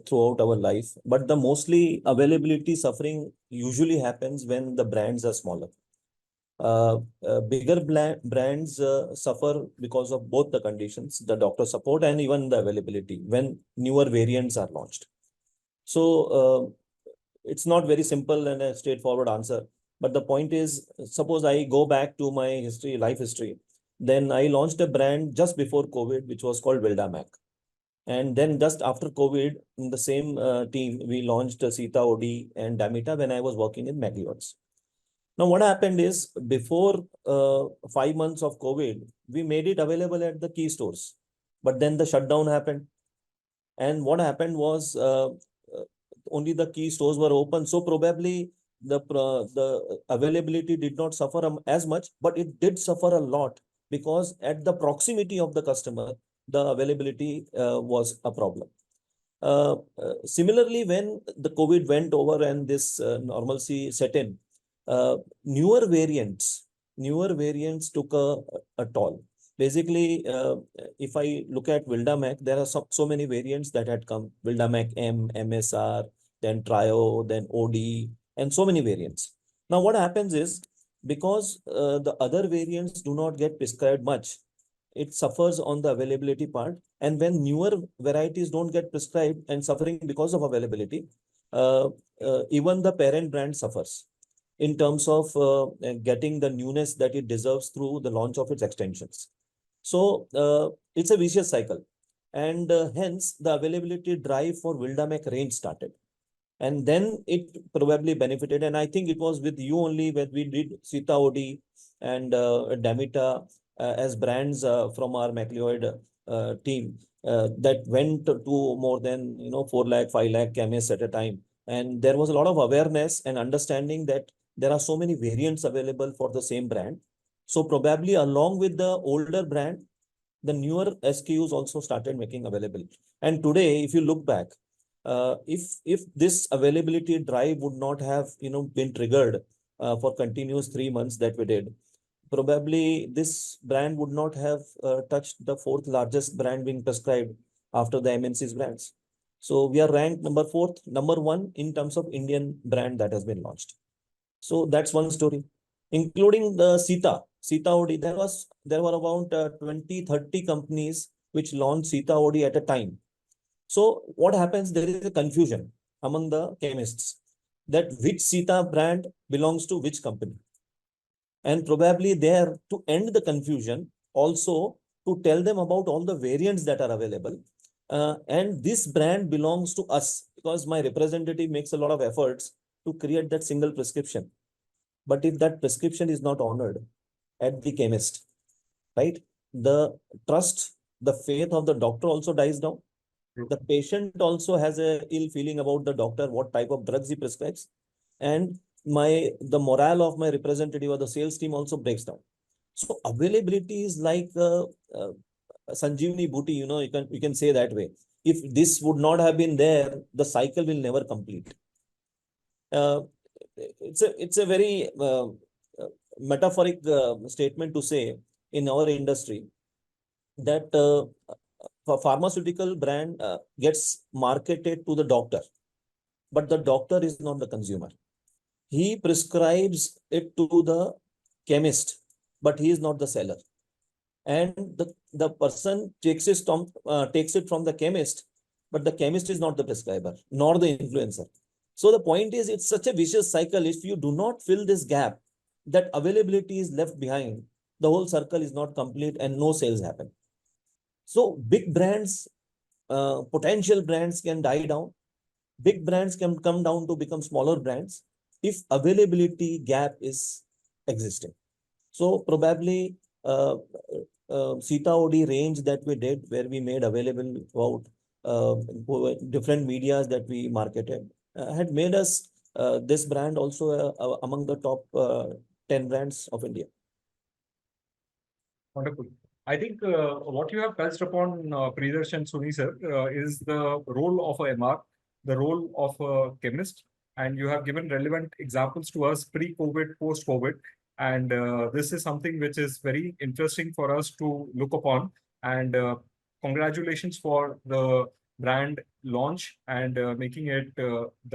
throughout our life, but the mostly availability suffering usually happens when the brands are smaller. Bigger brands suffer because of both the conditions, the doctor support and even the availability when newer variants are launched. So it's not very simple and a straightforward answer. But the point is, suppose I go back to my history, life history, then I launched a brand just before COVID, which was called Wildamac. And then just after COVID, in the same team, we launched Sita OD and Damita when I was working in McLeod's. Now, what happened is before 5 months of COVID, we made it available at the key stores. But then the shutdown happened. And what happened was only the key stores were open. So probably the availability did not suffer as much, but it did suffer a lot because at the proximity of the customer, the availability was a problem. Similarly, when the COVID went over and this normalcy set in, newer variants took a toll. Basically, if I look at Wildamac, there are so many variants that had come. Wildamac M, MSR, then Trio, then OD, and so many variants. Now, what happens is, because the other variants do not get prescribed much, it suffers on the availability part. And when newer varieties don't get prescribed and suffering because of availability, even the parent brand suffers in terms of getting the newness that it deserves through the launch of its extensions. So it's a vicious cycle. And hence, the availability drive for Wildamac range started. And then it probably benefited. And I think it was with you only when we did Sita OD and Damita as brands from our McLeod team that went to more than 4 lakh, 5 lakh chemists at a time. And there was a lot of awareness and understanding that there are so many variants available for the same brand. So probably along with the older brand, the newer SKUs also started making available. And today, if you look back, if this availability drive would not have been triggered for continuous 3 months that we did, probably this brand would not have touched the fourth largest brand being prescribed after the MNC's brands. So we are ranked number one in terms of Indian brand that has been launched. So that's one story, including the Sita OD. There were about 20-30 companies which launched Sita OD at a time. So what happens? There is a confusion among the chemists that which Sita brand belongs to which company. And probably there to end the confusion, also to tell them about all the variants that are available. And this brand belongs to us because my representative makes a lot of efforts to create that single prescription. But if that prescription is not honored at the chemist, right, the trust, the faith of the doctor also dies down. The patient also has a ill feeling about the doctor, what type of drugs he prescribes. And the morale of my representative or the sales team also breaks down. So availability is like Sanjeevani Booty, you can say that way. If this would not have been there, the cycle will never complete. It's a very metaphoric statement to say in our industry that a pharmaceutical brand gets marketed to the doctor, but the doctor is not the consumer. He prescribes it to the chemist, but he is not the seller. And the person takes it from the chemist, but the chemist is not the prescriber, nor the influencer. So the point is, it's such a vicious cycle. If you do not fill this gap, that availability is left behind, the whole circle is not complete and no sales happen. So big brands, potential brands can die down. Big brands can come down to become smaller brands if availability gap is existing. So probably Sita OD range that we did, where we made available about different medias that we marketed, had made us this brand also among the top 10 brands of India. Wonderful. I think what you have touched upon, Priyadarsh and Suni sir, is the role of a embark, the role of a chemist, and you have given relevant examples to us pre-COVID, post-COVID, and this is something which is very interesting for us to look upon. And congratulations for the brand launch and making it the